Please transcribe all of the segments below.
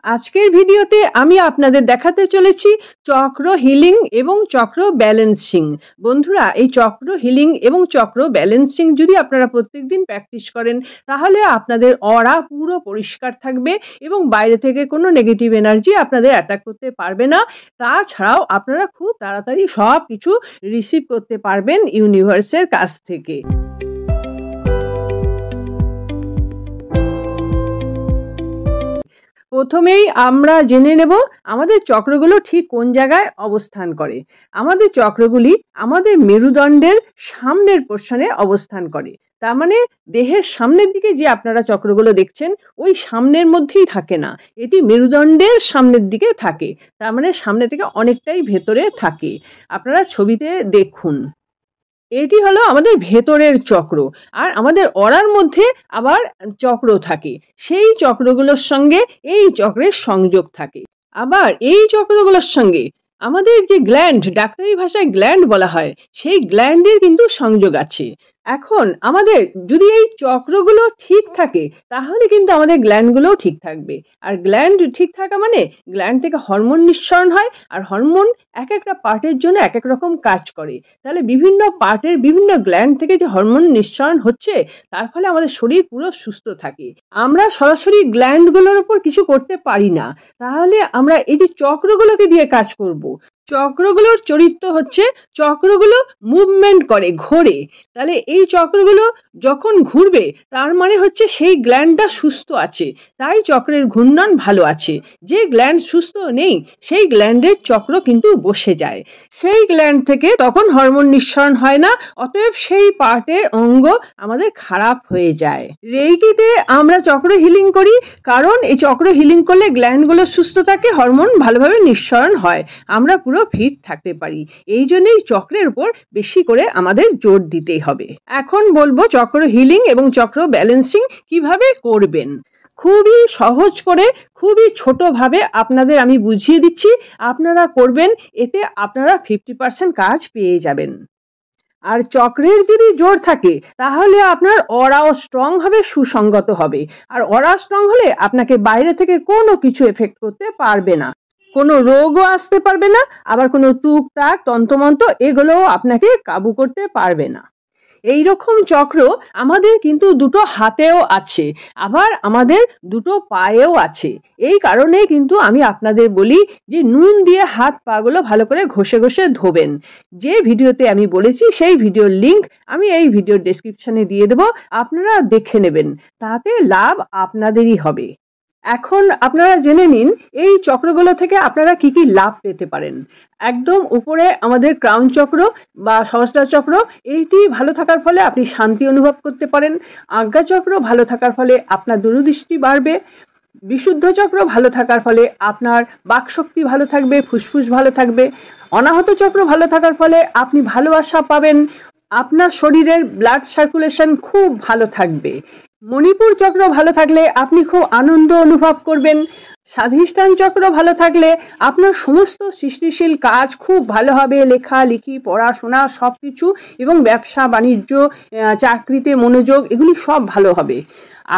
আজকের ভিডিওতে আমি আপনাদের দেখাতে চলেছি চক্র হিলিং এবং চক্র ব্যালেন্সিং। বন্ধুরা, এই চক্র হিলিং এবং চক্র ব্যালেন্সিং যদি আপনারা প্রত্যেকদিন প্র্যাকটিস করেন তাহলে আপনাদের অরা পুরো পরিষ্কার থাকবে এবং বাইরে থেকে কোনো নেগেটিভ এনার্জি আপনাদের অ্যাটাক করতে পারবে না। তাছাড়াও আপনারা খুব তাড়াতাড়ি সব কিছু রিসিভ করতে পারবেন ইউনিভার্সের কাছ থেকে। প্রথমেই আমরা জেনে নেব আমাদের চক্রগুলো ঠিক কোন জায়গায় অবস্থান করে। আমাদের চক্রগুলি আমাদের মেরুদণ্ডের সামনের পোর্শনে অবস্থান করে। তার মানে দেহের সামনের দিকে যে আপনারা চক্রগুলো দেখছেন ওই সামনের মধ্যেই থাকে না, এটি মেরুদণ্ডের সামনের দিকে থাকে। তার মানে সামনে থেকে অনেকটাই ভেতরে থাকে। আপনারা ছবিতে দেখুন, এটি হলো আমাদের ভেতরের চক্র। আর আমাদের অরার মধ্যে আবার চক্র থাকে, সেই চক্রগুলোর সঙ্গে এই চক্রের সংযোগ থাকে। আবার এই চক্রগুলোর সঙ্গে আমাদের যে গ্ল্যান্ড, ডাক্তারি ভাষায় গ্ল্যান্ড বলা হয়, সেই গ্ল্যান্ডের কিন্তু সংযোগ আছে। এখন আমাদের যদি এই চক্রগুলো ঠিক থাকে তাহলে কিন্তু আমাদের গ্ল্যান্ডগুলোও ঠিক থাকবে। আর গ্ল্যান্ড ঠিক থাকা মানে গ্ল্যান্ড থেকে হরমোন নিঃসরণ হয়, আর হরমোন এক একটা পার্টের জন্য এক এক রকম কাজ করে। তাহলে বিভিন্ন পার্টের বিভিন্ন গ্ল্যান্ড থেকে যে হরমোন নিঃসরণ হচ্ছে তার ফলে আমাদের শরীর পুরো সুস্থ থাকে। আমরা সরাসরি গ্ল্যান্ডগুলোর উপর কিছু করতে পারি না, তাহলে আমরা এই যে চক্রগুলোকে দিয়ে কাজ করব। চক্রগুলোর চরিত্র হচ্ছে চক্রগুলো মুভমেন্ট করে, ঘোরে। তাহলে এই চক্রগুলো যখন ঘুরবে তার মানে হচ্ছে সেই গ্ল্যান্ডটা সুস্থ আছে, তাই চক্রের ঘূর্ণন ভালো আছে। যে গ্ল্যান্ড সুস্থ নেই সেই গ্ল্যান্ডের চক্র কিন্তু বসে যায়, সেই গ্ল্যান্ড থেকে তখন হরমোন নিঃসরণ হয় না, অতএব সেই পার্টের অঙ্গ আমাদের খারাপ হয়ে যায়। রেইকিতে আমরা চক্র হিলিং করি কারণ এই চক্র হিলিং করলে গ্ল্যান্ডগুলো সুস্থ থাকে, হরমোন ভালোভাবে নিঃসরণ হয়, আমরা পুরো ফিট থাকতে পারি। এই জন্যই চক্রের উপর বেশি করে আমাদের জোর দিতেই হবে। এখন বলবো চক্র হিলিং এবং চক্র ব্যালেন্সিং কিভাবে করবেন। খুবই সহজ করে, খুবই ছোটভাবে আপনাদের আমি বুঝিয়ে দিচ্ছি, আপনারা করবেন, এতে আপনারা 50% কাজ পেয়ে যাবেন। আর চক্রের যদি জোর থাকে তাহলে আপনার অরাও স্ট্রং হবে, সুসংগত হবে। আর অরা স্ট্রং হলে আপনাকে বাইরে থেকে কোনো কিছু এফেক্ট করতে পারবে না, কোনো রোগও আসতে পারবে না, আবার কোনো তুকতাক তন্ত্রমন্ত্র এগুলোও আপনাকে কাবু করতে পারবে না। এই রকম চক্র আমাদের কিন্তু দুটো হাতেও আছে, আবার আমাদের দুটো পায়েও আছে। এই কারণে কিন্তু আমি আপনাদের বলি যে নুন দিয়ে হাত পাগুলো ভালো করে ঘষে ঘষে ধোবেন। যে ভিডিওতে আমি বলেছি সেই ভিডিওর লিংক আমি এই ভিডিওর ডেসক্রিপশনে দিয়ে দেবো, আপনারা দেখে নেবেন, তাতে লাভ আপনাদেরই হবে। এখন আপনারা জেনে নিন এই চক্রগুলো থেকে আপনারা কি কি লাভ পেতে পারেন। একদম উপরে আমাদের ক্রাউন চক্র বা সহস্রার চক্র, এইটি ভালো থাকার ফলে আপনি শান্তি অনুভব করতে পারেন। আজ্ঞা চক্র ভালো থাকার ফলে আপনার দূরদৃষ্টি বাড়বে। বিশুদ্ধ চক্র ভালো থাকার ফলে আপনার বাকশক্তি ভালো থাকবে, ফুসফুস ভালো থাকবে। অনাহত চক্র ভালো থাকার ফলে আপনি ভালোবাসা পাবেন, আপনার শরীরের ব্লাড সার্কুলেশন খুব ভালো থাকবে। মণিপুর চক্র ভালো থাকলে আপনি খুব আনন্দ অনুভব করবেন। স্বাধিষ্ঠান চক্র ভালো থাকলে আপনার সমস্ত সৃষ্টিশীল কাজ খুব ভালো হবে, লেখালেখি, পড়াশোনা সব কিছু, এবং ব্যবসা বাণিজ্য, চাকরিতে মনোযোগ, এগুলি সব ভালো হবে।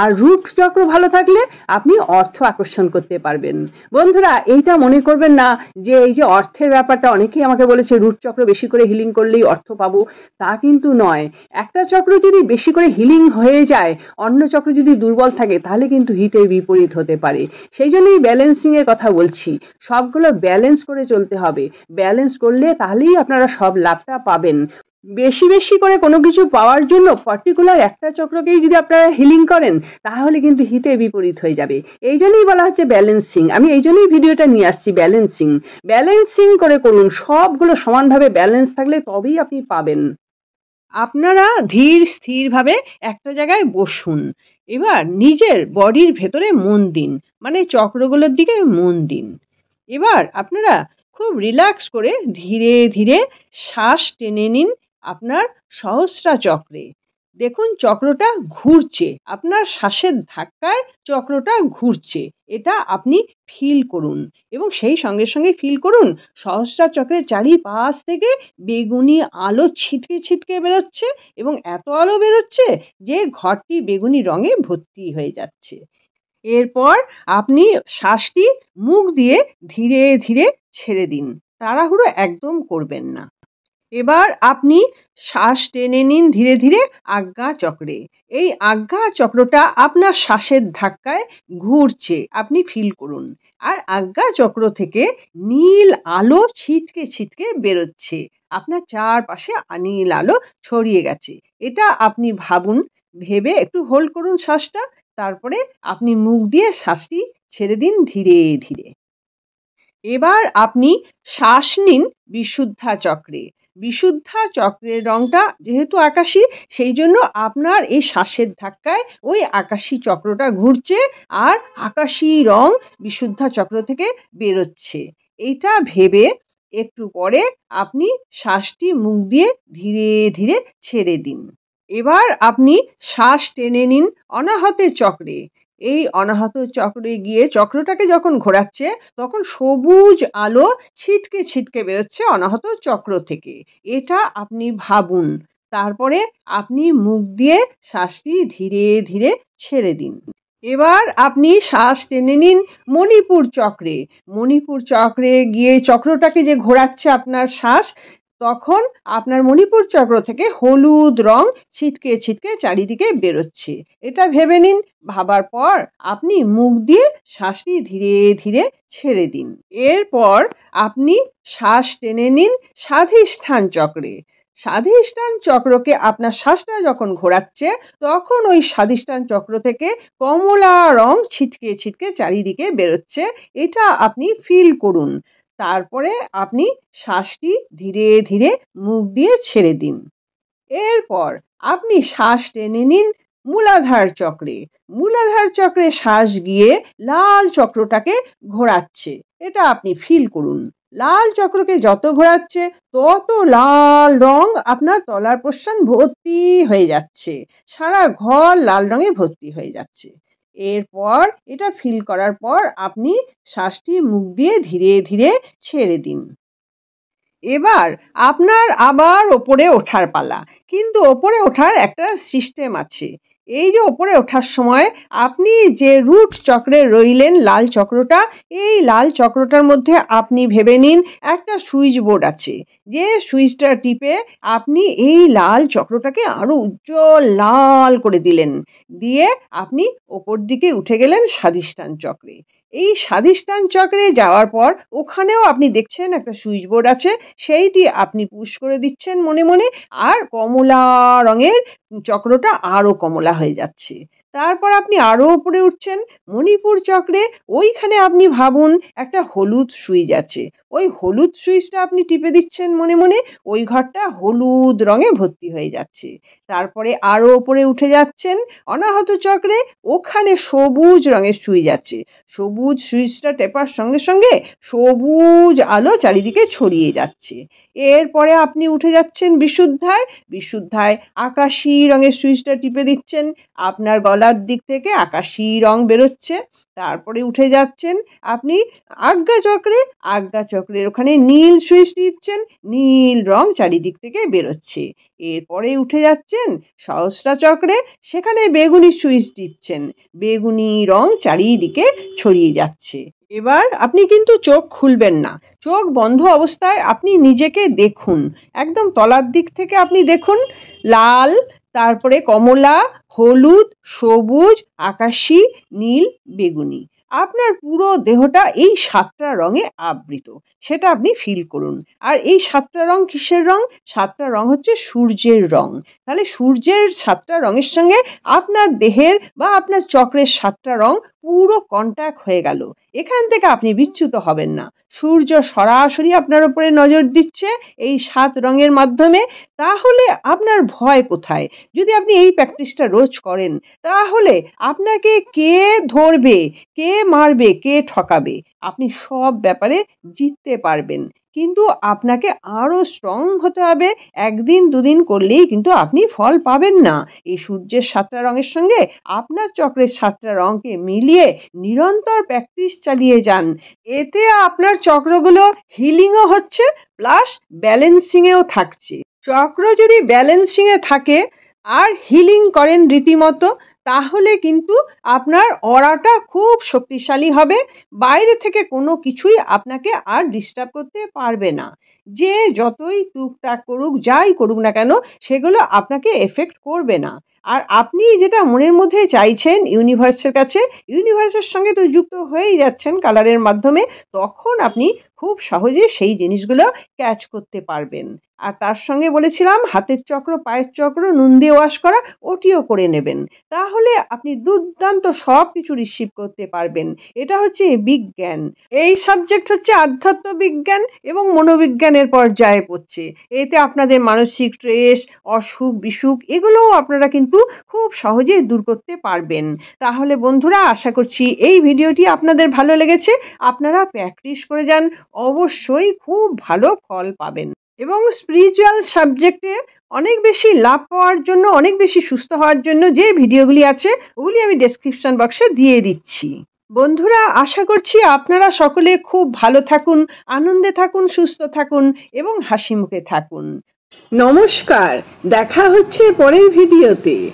আর রুট চক্র ভালো থাকলে আপনি অর্থ আকর্ষণ করতে পারবেন। বন্ধুরা, এইটা মনে করবেন না যে এই যে অর্থের ব্যাপারটা, অনেকেই আমাকে বলেছে রুট চক্র বেশি করে হিলিং করলেই অর্থ পাবো, তা কিন্তু নয়। একটা চক্র যদি বেশি করে হিলিং হয়ে যায়, অন্য চক্র যদি দুর্বল থাকে তাহলে কিন্তু হিতে বিপরীত হতে পারে। সেই জন্যই ব্যালেন্সিং এর কথা বলছি, সবগুলো ব্যালেন্স করে চলতে হবে। ব্যালেন্স করলে তাহলেই আপনারা সব লাভটা পাবেন। বেশি বেশি করে কোনো কিছু পাওয়ার জন্য পার্টিকুলার একটা চক্রকেই যদি আপনারা হিলিং করেন তাহলে কিন্তু হিতে বিপরীত হয়ে যাবে। এই জন্যই বলা হচ্ছে ব্যালেন্সিং। আমি এই জন্যই ভিডিওটা নিয়ে আসছি, ব্যালেন্সিং। ব্যালেন্সিং করে করুন, সবগুলো সমানভাবে ব্যালেন্স থাকলে তবেই আপনি পাবেন। আপনারা ধীর স্থিরভাবে একটা জায়গায় বসুন, এবার নিজের বডির ভেতরে মন দিন, মানে চক্রগুলোর দিকে মন দিন। এবার আপনারা খুব রিল্যাক্স করে ধীরে ধীরে শ্বাস টেনে নিন আপনার সহস্রা চক্রে। দেখুন চক্রটা ঘুরছে, আপনার শ্বাসের ধাক্কায় চক্রটা ঘুরছে, এটা আপনি ফিল করুন। এবং সেই সঙ্গে সঙ্গে ফিল করুন সহস্রা চক্রের চারিপাশ থেকে বেগুনি আলো ছিটকে ছিটকে বেরোচ্ছে, এবং এত আলো বেরোচ্ছে যে ঘরটি বেগুনি রঙে ভর্তি হয়ে যাচ্ছে। এরপর আপনি শ্বাসটি মুখ দিয়ে ধীরে ধীরে ছেড়ে দিন, তাড়াহুড়ো একদম করবেন না। এবার আপনি শ্বাস টেনে নিন ধীরে ধীরে আজ্ঞা চক্রে। এই আজ্ঞা চক্রটা আপনার শ্বাসের ধাক্কায় ঘুরছে, আপনি ফিল করুন। আর আজ্ঞা চক্র থেকে নীল আলো ছিটকে ছিটকে বেরোচ্ছে, আপনার চারপাশে নীল আলো ছড়িয়ে গেছে। এটা আপনি ভাবুন, ভেবে একটু হোল্ড করুন শ্বাসটা, তারপরে আপনি মুখ দিয়ে শ্বাসটি ছেড়ে দিন ধীরে ধীরে। এবার আপনি শ্বাস নিন বিশুদ্ধা চক্রে। বিশুদ্ধা চক্রের রংটা যেহেতু আকাশী, সেই জন্য আপনার এই শ্বাসের ধাক্কায় ওই আকাশী চক্রটা ঘুরছে আর আকাশী রং বিশুদ্ধা চক্র থেকে বেরোচ্ছে। এটা ভেবে একটু পরে আপনি শ্বাসটি মুখ দিয়ে ধীরে ধীরে ছেড়ে দিন। এবার আপনি শ্বাস টেনে নিন অনাহতের চক্রে। এই অনাহত চক্রে গিয়ে চক্রটাকে যখন ঘোরাচ্ছে তখন সবুজ আলো ছিটকে ছিটকে বেরোচ্ছে অনাহত চক্র থেকে, এটা আপনি ভাবুন। তারপরে আপনি মুখ দিয়ে শ্বাসটি ধীরে ধীরে ছেড়ে দিন। এবার আপনি শ্বাস টেনে নিন মণিপুর চক্রে। মণিপুর চক্রে গিয়ে চক্রটাকে যে ঘোরাচ্ছে আপনার শ্বাস, তখন আপনার মণিপুর চক্র থেকে হলুদ রং ছিটকে ছিটকে চারিদিকে বেরোচ্ছে, এটা ভেবে নিন। ভাবার পর আপনি মুখ দিয়ে শ্বাসটি ধীরে ধীরে ছেড়ে দিন। এরপর আপনি শ্বাস টেনে নিন স্বাধিষ্ঠান চক্রে। স্বাধিষ্ঠান চক্রকে আপনার শ্বাসটা যখন ঘোরাচ্ছে তখন ওই স্বাধিষ্ঠান চক্র থেকে কমলা রং ছিটকে ছিটকে চারিদিকে বেরোচ্ছে, এটা আপনি ফিল করুন। তারপরে আপনি শ্বাসটি ধীরে ধীরে মুখ দিয়ে ছেড়ে দিন। এরপর আপনি শ্বাস টেনে নিন মূলাধার চক্রে। মূলাধার চক্রে শ্বাস গিয়ে লাল চক্রটাকে ঘোরাচ্ছে, এটা আপনি ফিল করুন। লাল চক্রকে যত ঘোরাচ্ছে তত লাল রং আপনার তলার প্রস্থান ভর্তি হয়ে যাচ্ছে, সারা ঘর লাল রঙে ভর্তি হয়ে যাচ্ছে। এরপর এটা ফিল করার পর আপনি শ্বাসটি মুখ দিয়ে ধীরে ধীরে ছেড়ে দিন। এবার আপনার আবার ওপরে ওঠার পালা, কিন্তু ওপরে ওঠার একটা সিস্টেম আছে। এই যে ওপরে ওঠার সময় আপনি যে রুট চক্রে রইলেন লাল চক্রটা, এই লাল চক্রটার মধ্যে আপনি ভেবে নিন একটা সুইচ বোর্ড আছে, যে সুইচটা টিপে আপনি এই লাল চক্রটাকে আরো উজ্জ্বল লাল করে দিলেন, দিয়ে আপনি ওপর দিকে উঠে গেলেন স্বাধিষ্ঠান চক্রে। এই স্বাধিষ্ঠান চক্রে যাওয়ার পর ওখানেও আপনি দেখছেন একটা সুইচ বোর্ড আছে, সেইটি আপনি পুশ করে দিচ্ছেন মনে মনে, আর কমলা রঙের চক্রটা আরো কমলা হয়ে যাচ্ছে। তারপর আপনি আরো উপরে উঠছেন মণিপুর চক্রে। ওইখানে আপনি ভাবুন একটা হলুদ সুইচ আছে, ওই হলুদ সুইচটা আপনি টিপে দিচ্ছেন মনে মনে, ওই ঘরটা হলুদ রঙে ভর্তি হয়ে যাচ্ছে। তারপরে আরো উপরে উঠে যাচ্ছেন অনাহত চক্রে, ওখানে সবুজ রঙের সুইচ আছে। সবুজ সুইচটা টেপার সঙ্গে সঙ্গে সবুজ আলো চারিদিকে ছড়িয়ে যাচ্ছে। এরপরে আপনি উঠে যাচ্ছেন বিশুদ্ধায়। বিশুদ্ধায় আকাশী রঙের সুইচটা টিপে দিচ্ছেন, আপনার গলার দিক থেকে আকাশী রং বেরোচ্ছে। তারপরে উঠে যাচ্ছেন আপনি আজ্ঞা চক্রে। আজ্ঞা চক্রের ওখানে নীল সুইচ টিপছেন, নীল রং চারিদিক থেকে বেরোচ্ছে। এরপরে উঠে যাচ্ছেন সহস্রা চক্রে, সেখানে বেগুনি সুইচ টিপছেন, বেগুনি রং চারিদিকে ছড়িয়ে যাচ্ছে। এবার আপনি কিন্তু চোখ খুলবেন না, চোখ বন্ধ অবস্থায় আপনি নিজেকে দেখুন, একদম তলার দিক থেকে আপনি দেখুন লাল, তারপরে কমলা, হলুদ, সবুজ, আকাশী, নীল, বেগুনি। আপনার পুরো দেহটা এই 7টা রঙে আবৃত, সেটা আপনি ফিল করুন। আর এই 7টা রং কিসের রং? 7টা রং হচ্ছে সূর্যের রং। তাহলে সূর্যের 7টা রঙের সঙ্গে আপনার দেহের বা আপনার চক্রের 7টা রং পুরো কন্ট্যাক্ট হয়ে গেল। এখান থেকে আপনি বিচ্যুত হবেন না, সূর্য সরাসরি আপনার উপরে নজর দিচ্ছে এই 7 রঙের মাধ্যমে। তাহলে আপনার ভয় কোথায়? যদি আপনি এই প্র্যাকটিসটা রোজ করেন, তাহলে আপনাকে কে ধরবে, কে মারবে, কে ঠকাবে, আপনি সব ব্যাপারে জিততে পারবেন। কিন্তু আপনাকে আরো স্ট্রং হতে হবে। একদিন দুদিন করলেই কিন্তু আপনি ফল পাবেন না। এই সূর্যের 7টা রঙের সঙ্গে আপনার চক্রের 7টা রঙকে মিলিয়ে নিরন্তর প্র্যাকটিস চালিয়ে যান। এতে আপনার চক্রগুলো হিলিংও হচ্ছে, প্লাস ব্যালেন্সিংয়েও থাকছে। চক্র যদি ব্যালেন্সিংয়ে থাকে আর হিলিং করেন রীতিমতো, তাহলে কিন্তু আপনার অরাটা খুব শক্তিশালী হবে। বাইরে থেকে কোনো কিছুই আপনাকে আর ডিস্টার্ব করতে পারবে না। যে যতই টুকটাক করুক, যাই করুক না কেন, সেগুলো আপনাকে এফেক্ট করবে না। আর আপনি যেটা মনের মধ্যে চাইছেন ইউনিভার্সের কাছে, ইউনিভার্সের সঙ্গে তো যুক্ত হয়েই যাচ্ছেন কালারের মাধ্যমে, তখন আপনি খুব সহজে সেই জিনিসগুলো ক্যাচ করতে পারবেন। আর তার সঙ্গে বলেছিলাম হাতের চক্র, পায়ের চক্র নুন দিয়ে ওয়াশ করা, ওটিও করে নেবেন। তাহলে আপনি দুর্দান্ত সব কিছু রিসিভ করতে পারবেন। এটা হচ্ছে বিজ্ঞান। এই সাবজেক্ট হচ্ছে আধ্যাত্ম বিজ্ঞান এবং মনোবিজ্ঞানের পর্যায়ে পড়ছে। এতে আপনাদের মানসিক স্ট্রেস, অসুখ বিসুখ এগুলোও আপনারা কিন্তু খুব সহজে দূর করতে পারবেন। তাহলে বন্ধুরা, আশা করছি এই ভিডিওটি আপনাদের ভালো লেগেছে। আপনারা প্র্যাকটিস করে যান, অবশ্যই খুব ভালো ফল পাবেন। এবং স্পিরিচুয়াল সাবজেক্টে অনেক বেশি লাভ পাওয়ার জন্য, অনেক বেশি সুস্থ হওয়ার জন্য যে ভিডিওগুলি আছে, ওগুলি আমি ডেসক্রিপশন বক্সে দিয়ে দিচ্ছি। বন্ধুরা, আশা করছি আপনারা সকলে খুব ভালো থাকুন, আনন্দে থাকুন, সুস্থ থাকুন এবং হাসি মুখে থাকুন। নমস্কার, দেখা হচ্ছে পরের ভিডিওতে।